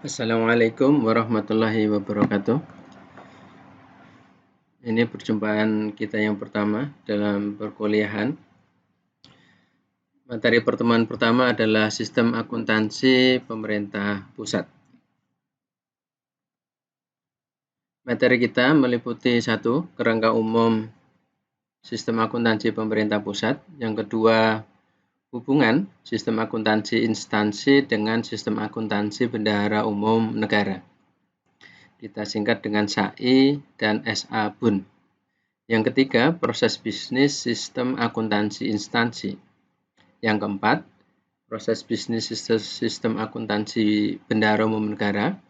Assalamualaikum warahmatullahi wabarakatuh. Ini perjumpaan kita yang pertama dalam perkuliahan. Materi pertemuan pertama adalah sistem akuntansi pemerintah pusat. Materi kita meliputi 1. Kerangka umum sistem akuntansi pemerintah pusat. Yang kedua, hubungan sistem akuntansi instansi dengan sistem akuntansi bendahara umum negara. Kita singkat dengan SAI dan SA-BUN. Yang ketiga, proses bisnis sistem akuntansi instansi. Yang keempat, proses bisnis sistem akuntansi bendahara umum negara.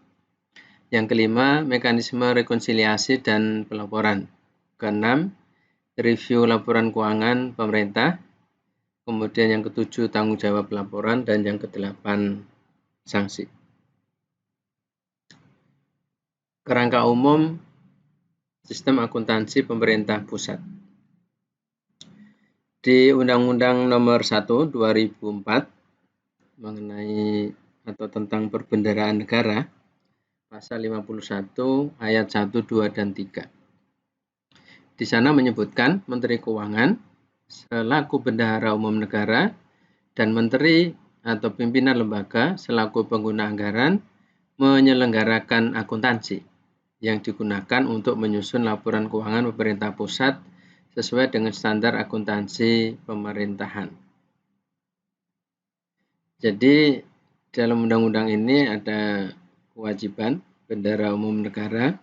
Yang kelima, mekanisme rekonsiliasi dan pelaporan. Keenam, review laporan keuangan pemerintah. Kemudian yang ketujuh, tanggung jawab laporan. Dan yang kedelapan, sanksi. Kerangka umum sistem akuntansi pemerintah pusat. Di Undang-Undang Nomor 1 2004 mengenai atau tentang perbendaharaan negara, pasal 51 ayat 1, 2, dan 3. Di sana menyebutkan Menteri Keuangan selaku bendahara umum negara dan menteri atau pimpinan lembaga selaku pengguna anggaran menyelenggarakan akuntansi yang digunakan untuk menyusun laporan keuangan pemerintah pusat sesuai dengan standar akuntansi pemerintahan. Jadi dalam undang-undang ini ada kewajiban bendahara umum negara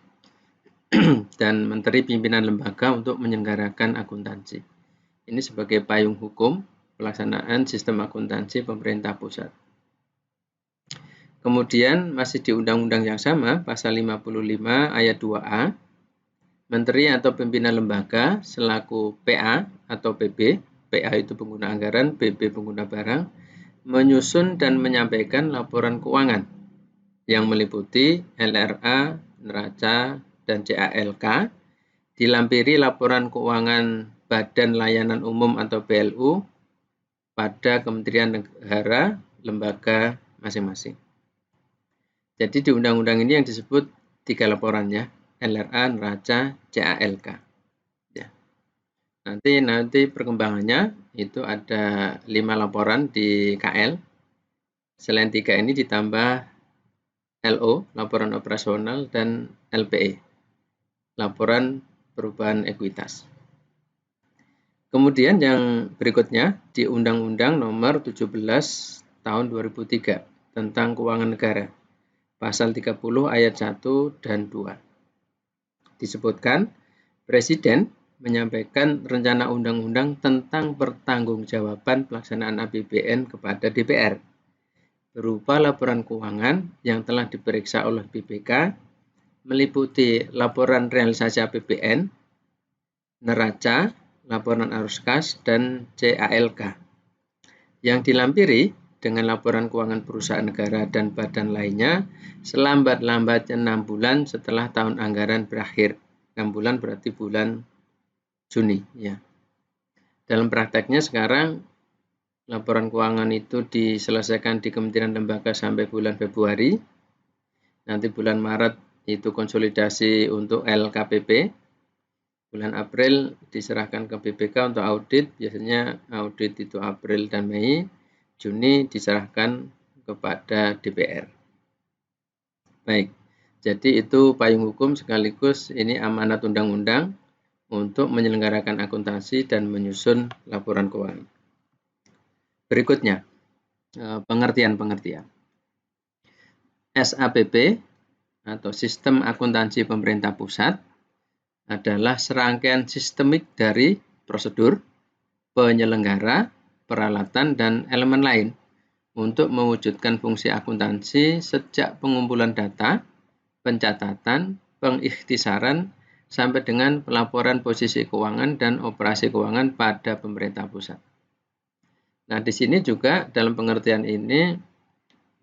dan menteri pimpinan lembaga untuk menyelenggarakan akuntansi. Ini sebagai payung hukum pelaksanaan sistem akuntansi pemerintah pusat. Kemudian masih di undang-undang yang sama, pasal 55 ayat 2A, menteri atau pimpinan lembaga selaku PA atau PB, PA itu pengguna anggaran, PB pengguna barang, menyusun dan menyampaikan laporan keuangan yang meliputi LRA, neraca, dan CALK, dilampiri laporan keuangan Badan Layanan Umum atau BLU pada Kementerian Negara, lembaga masing-masing. Jadi di undang-undang ini yang disebut 3 laporannya, LRA, neraca, CALK. Ya. Nanti perkembangannya itu ada 5 laporan di KL. Selain 3 ini ditambah LO, laporan operasional, dan LPE, laporan perubahan ekuitas. Kemudian yang berikutnya di Undang-Undang Nomor 17 tahun 2003 tentang Keuangan Negara. Pasal 30 ayat 1 dan 2. Disebutkan, Presiden menyampaikan rencana undang-undang tentang pertanggungjawaban pelaksanaan APBN kepada DPR berupa laporan keuangan yang telah diperiksa oleh BPK, meliputi laporan realisasi APBN, neraca, laporan arus kas, dan CALK, yang dilampiri dengan laporan keuangan perusahaan negara dan badan lainnya selambat-lambatnya 6 bulan setelah tahun anggaran berakhir. 6 bulan berarti bulan Juni. Ya. Dalam prakteknya sekarang laporan keuangan itu diselesaikan di kementerian lembaga sampai bulan Februari. Nanti bulan Maret itu konsolidasi untuk LKPP. Bulan April diserahkan ke BPK untuk audit. Biasanya audit itu April dan Mei. Juni diserahkan kepada DPR. Baik, jadi itu payung hukum sekaligus ini amanat undang-undang untuk menyelenggarakan akuntansi dan menyusun laporan keuangan. Berikutnya, pengertian-pengertian. SAPP atau Sistem Akuntansi Pemerintah Pusat adalah serangkaian sistemik dari prosedur, penyelenggara, peralatan, dan elemen lain untuk mewujudkan fungsi akuntansi sejak pengumpulan data, pencatatan, pengikhtisaran, sampai dengan pelaporan posisi keuangan dan operasi keuangan pada pemerintah pusat. Nah, di sini juga dalam pengertian ini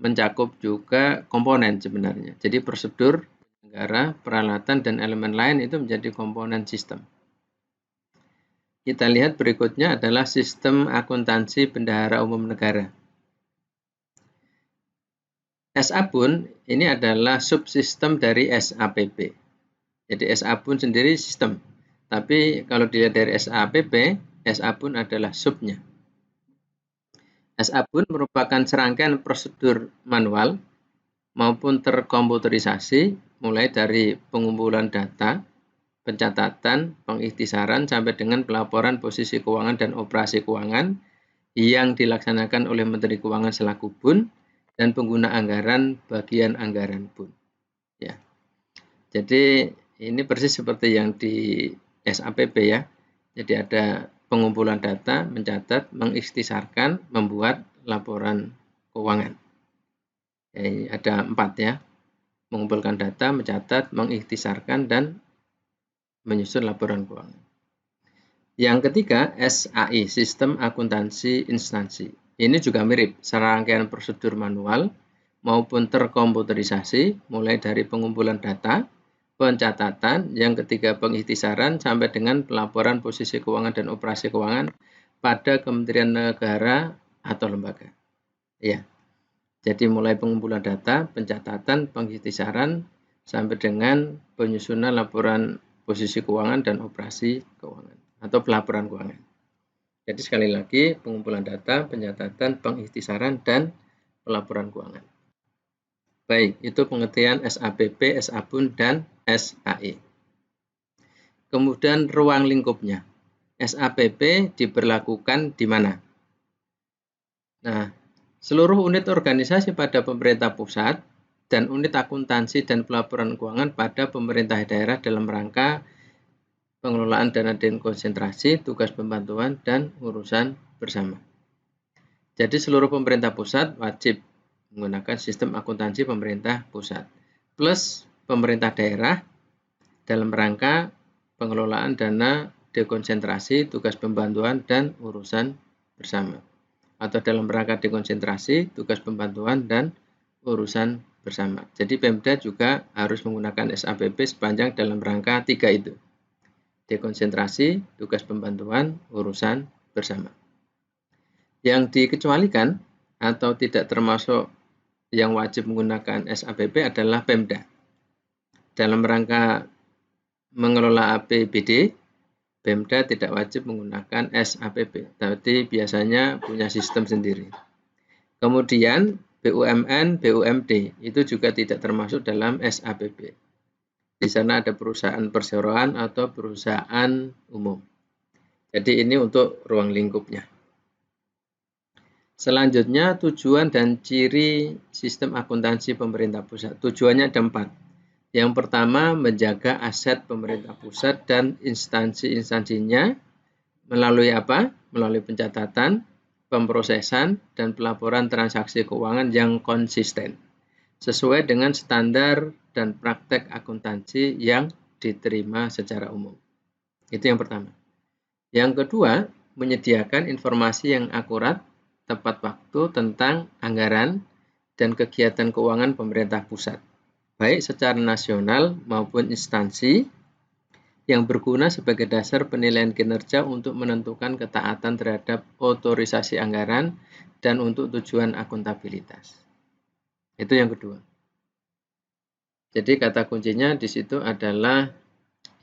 mencakup juga komponen sebenarnya. Jadi prosedur, negara, peralatan, dan elemen lain itu menjadi komponen sistem. Kita lihat berikutnya adalah sistem akuntansi bendahara umum negara. SABUN ini adalah subsistem dari SAPP. Jadi SABUN sendiri sistem. Tapi kalau dilihat dari SAPP, SABUN adalah subnya. SABUN merupakan serangkaian prosedur manual maupun terkomputerisasi mulai dari pengumpulan data, pencatatan, pengikhtisaran sampai dengan pelaporan posisi keuangan dan operasi keuangan yang dilaksanakan oleh Menteri Keuangan selaku BUN dan pengguna anggaran bagian anggaran BUN. Ya. Jadi ini persis seperti yang di SAPP ya. Jadi ada pengumpulan data, mencatat, mengikhtisarkan, membuat laporan keuangan. Ada 4 ya. Mengumpulkan data, mencatat, mengikhtisarkan, dan menyusun laporan keuangan. Yang ketiga, SAI, Sistem Akuntansi Instansi. Ini juga mirip, serangkaian prosedur manual maupun terkomputerisasi, mulai dari pengumpulan data, pencatatan, yang ketiga pengikhtisaran, sampai dengan pelaporan posisi keuangan dan operasi keuangan pada Kementerian Negara atau lembaga. Ya, jadi mulai pengumpulan data, pencatatan, pengikhtisaran, sampai dengan penyusunan laporan posisi keuangan dan operasi keuangan atau pelaporan keuangan. Jadi sekali lagi, pengumpulan data, pencatatan, pengikhtisaran, dan pelaporan keuangan. Baik, itu pengertian SAPP, SABUN, dan SAI. Kemudian ruang lingkupnya. SAPP diberlakukan di mana? Nah, seluruh unit organisasi pada pemerintah pusat dan unit akuntansi dan pelaporan keuangan pada pemerintah daerah dalam rangka pengelolaan dana dekonsentrasi, tugas pembantuan, dan urusan bersama. Jadi seluruh pemerintah pusat wajib menggunakan sistem akuntansi pemerintah pusat. Plus pemerintah daerah dalam rangka pengelolaan dana dekonsentrasi, tugas pembantuan, dan urusan bersama. Atau dalam rangka dekonsentrasi, tugas pembantuan, dan urusan bersama. Jadi Pemda juga harus menggunakan SAPP sepanjang dalam rangka 3 itu. Dekonsentrasi, tugas pembantuan, urusan bersama. Yang dikecualikan atau tidak termasuk yang wajib menggunakan SAPP adalah Pemda. Dalam rangka mengelola APBD, Pemda tidak wajib menggunakan SAPP, tapi biasanya punya sistem sendiri. Kemudian BUMN, BUMD itu juga tidak termasuk dalam SAPP. Di sana ada perusahaan perseroan atau perusahaan umum. Jadi ini untuk ruang lingkupnya. Selanjutnya tujuan dan ciri sistem akuntansi pemerintah pusat. Tujuannya ada 4. Yang pertama menjaga aset pemerintah pusat dan instansi-instansinya melalui apa? Melalui pencatatan, pemrosesan, dan pelaporan transaksi keuangan yang konsisten sesuai dengan standar dan praktek akuntansi yang diterima secara umum. Itu yang pertama. Yang kedua, menyediakan informasi yang akurat, tepat waktu tentang anggaran dan kegiatan keuangan pemerintah pusat, baik secara nasional maupun instansi, yang berguna sebagai dasar penilaian kinerja untuk menentukan ketaatan terhadap otorisasi anggaran dan untuk tujuan akuntabilitas. Itu yang kedua. Jadi kata kuncinya di situ adalah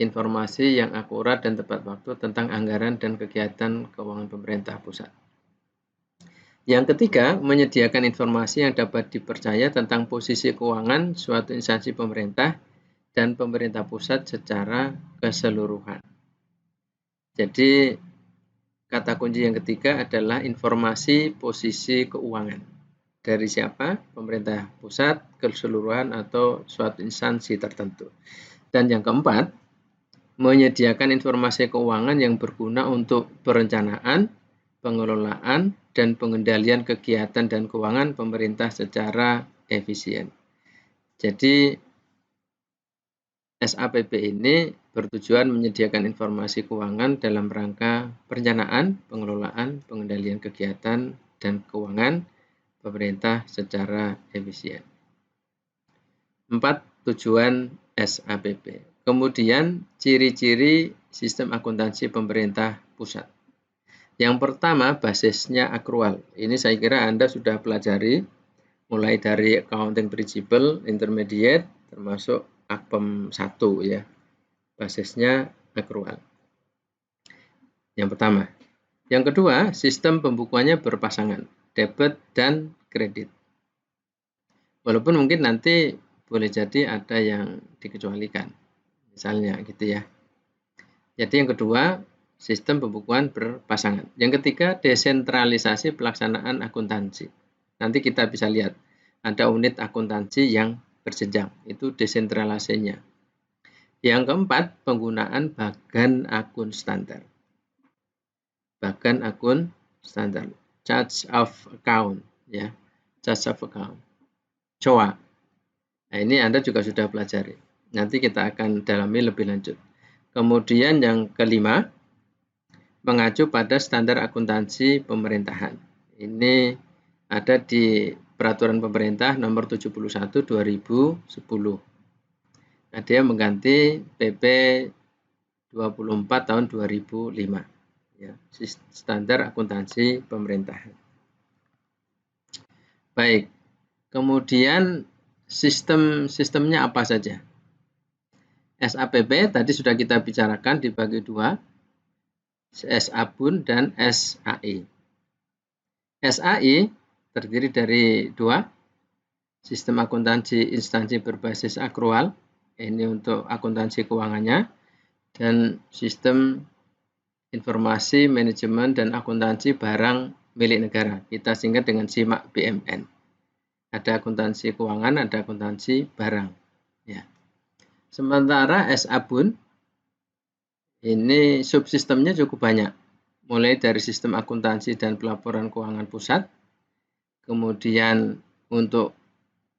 informasi yang akurat dan tepat waktu tentang anggaran dan kegiatan keuangan pemerintah pusat. Yang ketiga, menyediakan informasi yang dapat dipercaya tentang posisi keuangan suatu instansi pemerintah dan pemerintah pusat secara keseluruhan. Jadi kata kunci yang ketiga adalah informasi posisi keuangan. Dari siapa? Pemerintah pusat, keseluruhan, atau suatu instansi tertentu. Dan yang keempat, menyediakan informasi keuangan yang berguna untuk perencanaan, pengelolaan, dan pengendalian kegiatan dan keuangan pemerintah secara efisien. Jadi SAPP ini bertujuan menyediakan informasi keuangan dalam rangka perencanaan, pengelolaan, pengendalian kegiatan, dan keuangan pemerintah secara efisien. 4. Tujuan SAPP. Kemudian ciri-ciri sistem akuntansi pemerintah pusat. Yang pertama, basisnya akrual. Ini saya kira Anda sudah pelajari mulai dari accounting principle, intermediate, termasuk AKPEM 1 ya. Basisnya akrual. Yang pertama. Yang kedua, sistem pembukuannya berpasangan, debit dan kredit. Walaupun mungkin nanti boleh jadi ada yang dikecualikan. Misalnya gitu ya. Jadi yang kedua, sistem pembukuan berpasangan. Yang ketiga, desentralisasi pelaksanaan akuntansi. Nanti kita bisa lihat, ada unit akuntansi yang berjenjang, itu desentralisasinya. Yang keempat, penggunaan bagan akun standar. Bagan akun standar, charge of account, ya, charge of account, COA. Nah, ini Anda juga sudah pelajari. Nanti kita akan dalami lebih lanjut. Kemudian yang kelima, mengacu pada standar akuntansi pemerintahan. Ini ada di Peraturan Pemerintah Nomor 71 2010. Nah, dia mengganti PP 24 tahun 2005. Ya, standar akuntansi pemerintahan. Baik, kemudian sistemnya apa saja? SAPP tadi sudah kita bicarakan dibagi dua, SABUN dan SAI. SAI terdiri dari dua, sistem akuntansi instansi berbasis akrual, ini untuk akuntansi keuangannya, dan sistem informasi manajemen dan akuntansi barang milik negara. Kita singkat dengan SIMAK BMN. Ada akuntansi keuangan, ada akuntansi barang. Ya. Sementara SABUN ini subsistemnya cukup banyak. Mulai dari sistem akuntansi dan pelaporan keuangan pusat, kemudian untuk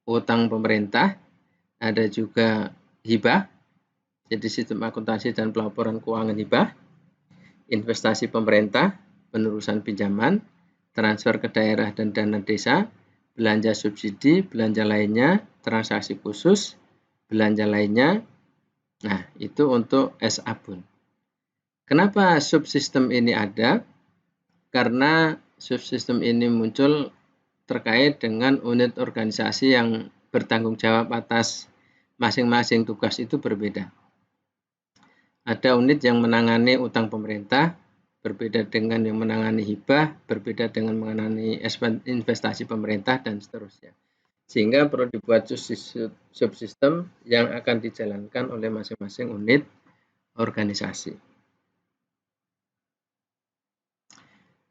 utang pemerintah, ada juga hibah, jadi sistem akuntansi dan pelaporan keuangan hibah, investasi pemerintah, penerusan pinjaman, transfer ke daerah dan dana desa, belanja subsidi, belanja lainnya, transaksi khusus, belanja lainnya. Nah, itu untuk SABUN. Kenapa subsistem ini ada? Karena subsistem ini muncul terkait dengan unit organisasi yang bertanggung jawab atas masing-masing tugas itu berbeda. Ada unit yang menangani utang pemerintah, berbeda dengan yang menangani hibah, berbeda dengan menangani investasi pemerintah, dan seterusnya. Sehingga perlu dibuat subsistem yang akan dijalankan oleh masing-masing unit organisasi.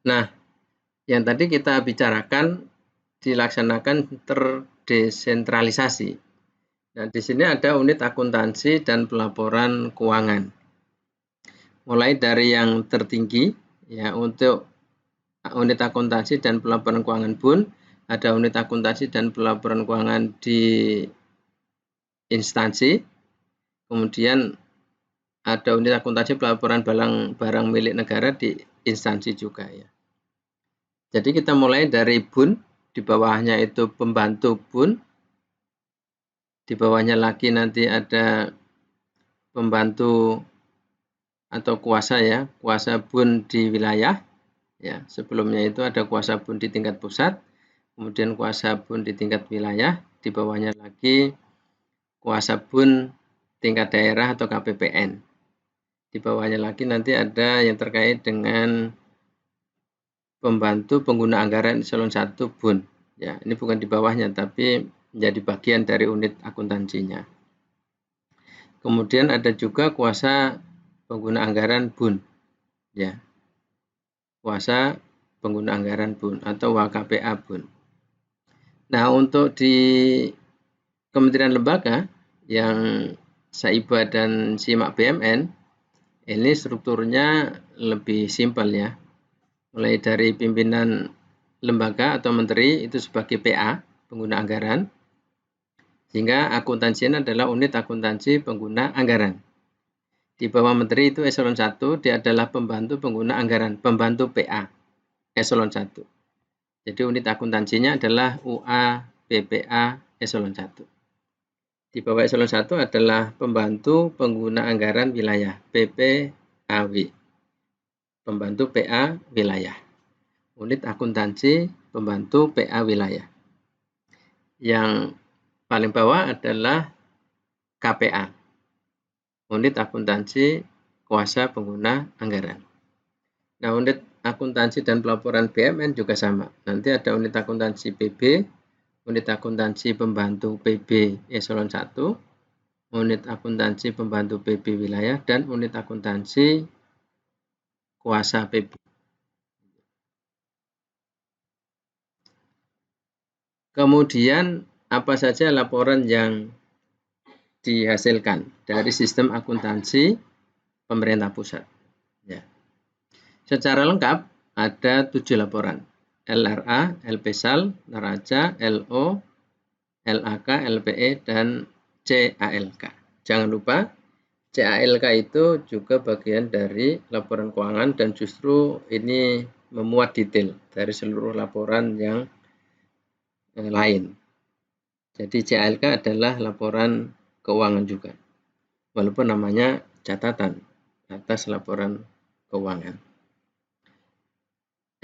Nah, yang tadi kita bicarakan dilaksanakan terdesentralisasi. Nah, di sini ada unit akuntansi dan pelaporan keuangan. Mulai dari yang tertinggi, ya, untuk unit akuntansi dan pelaporan keuangan BUN, ada unit akuntansi dan pelaporan keuangan di instansi, kemudian ada unit akuntansi pelaporan barang milik negara di instansi juga, ya. Jadi kita mulai dari BUN, di bawahnya itu pembantu BUN, di bawahnya lagi nanti ada pembantu atau kuasa, ya, kuasa BUN di wilayah, ya. Sebelumnya itu ada kuasa BUN di tingkat pusat, kemudian kuasa BUN di tingkat wilayah, di bawahnya lagi kuasa BUN tingkat daerah atau KPPN. Di bawahnya lagi nanti ada yang terkait dengan pembantu pengguna anggaran eselon 1 BUN. Ya, ini bukan di bawahnya tapi menjadi bagian dari unit akuntansinya. Kemudian ada juga kuasa pengguna anggaran BUN, ya, kuasa pengguna anggaran BUN atau WKPA BUN. Nah, untuk di kementerian lembaga yang SAIBA dan SIMAK BMN, ini strukturnya lebih simpel, ya. Mulai dari pimpinan lembaga atau menteri itu sebagai PA, pengguna anggaran, sehingga akuntansinya adalah unit akuntansi pengguna anggaran. Di bawah menteri itu eselon 1, dia adalah pembantu pengguna anggaran, pembantu PA, eselon 1. Jadi unit akuntansinya adalah UA BPA eselon 1. Di bawah eselon 1 adalah pembantu pengguna anggaran wilayah, PPAW, pembantu PA wilayah. Unit akuntansi pembantu PA wilayah. Yang paling bawah adalah KPA, unit akuntansi kuasa pengguna anggaran. Nah, unit akuntansi dan pelaporan BUMN juga sama. Nanti ada unit akuntansi PB, unit akuntansi pembantu PB eselon 1, unit akuntansi pembantu PB wilayah, dan unit akuntansi kuasa PB. Kemudian apa saja laporan yang dihasilkan dari sistem akuntansi pemerintah pusat. Ya. Secara lengkap ada 7 laporan. LRA, LPSAL, Neraca, LO, LAK, LPE, dan CALK. Jangan lupa, CALK itu juga bagian dari laporan keuangan dan justru ini memuat detail dari seluruh laporan yang lain. Jadi CALK adalah laporan keuangan juga, walaupun namanya catatan atas laporan keuangan.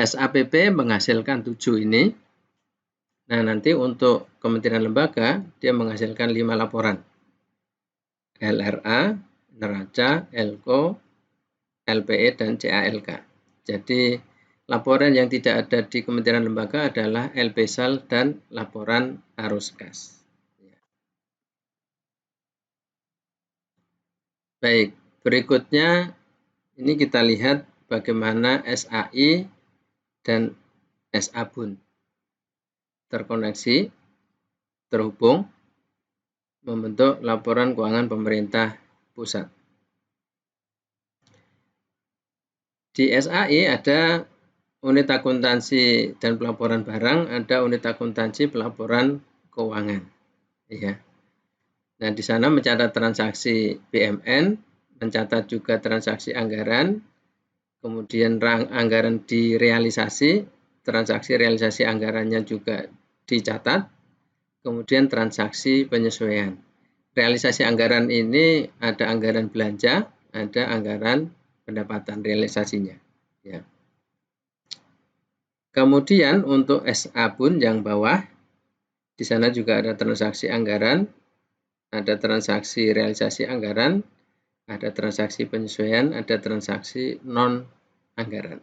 SAPP menghasilkan 7 ini. Nah, nanti untuk kementerian lembaga, dia menghasilkan 5 laporan. LRA, Neraca, LKO, LPE, dan CALK. Jadi, laporan yang tidak ada di kementerian lembaga adalah LPSAL dan laporan arus kas. Baik, berikutnya ini kita lihat bagaimana SAI dan SABUN terkoneksi, terhubung, membentuk laporan keuangan pemerintah pusat. Di SAI ada unit akuntansi dan pelaporan barang, ada unit akuntansi pelaporan keuangan. Ya. Nah, di sana mencatat transaksi BMN, mencatat juga transaksi anggaran, kemudian anggaran direalisasi, transaksi realisasi anggarannya juga dicatat, kemudian transaksi penyesuaian. Realisasi anggaran ini ada anggaran belanja, ada anggaran pendapatan realisasinya. Ya. Kemudian untuk SABUN yang bawah, di sana juga ada transaksi anggaran, ada transaksi realisasi anggaran, ada transaksi penyesuaian, ada transaksi non-anggaran.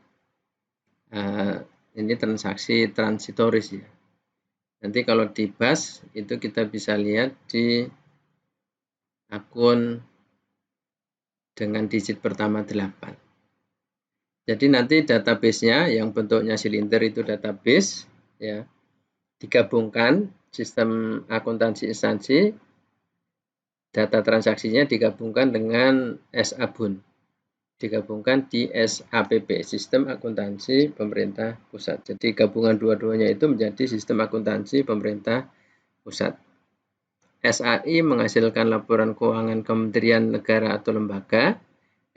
Ini transaksi transitoris ya. Nanti kalau dibahas itu kita bisa lihat di akun dengan digit pertama 8. Jadi nanti database-nya yang bentuknya silinder itu database ya. Digabungkan sistem akuntansi instansi, data transaksinya digabungkan dengan SABUN. Digabungkan di SAPP, sistem akuntansi pemerintah pusat. Jadi gabungan dua-duanya itu menjadi sistem akuntansi pemerintah pusat. SAI menghasilkan laporan keuangan kementerian negara atau lembaga.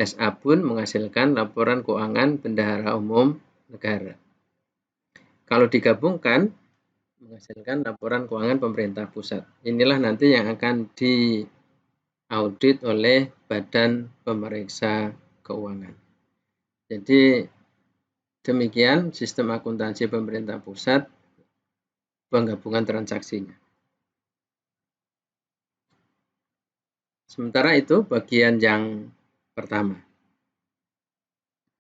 SABUN menghasilkan laporan keuangan bendahara umum negara. Kalau digabungkan, menghasilkan laporan keuangan pemerintah pusat. Inilah nanti yang akan diaudit oleh Badan Pemeriksa Keuangan. Jadi demikian sistem akuntansi pemerintah pusat, penggabungan transaksinya. Sementara itu bagian yang pertama.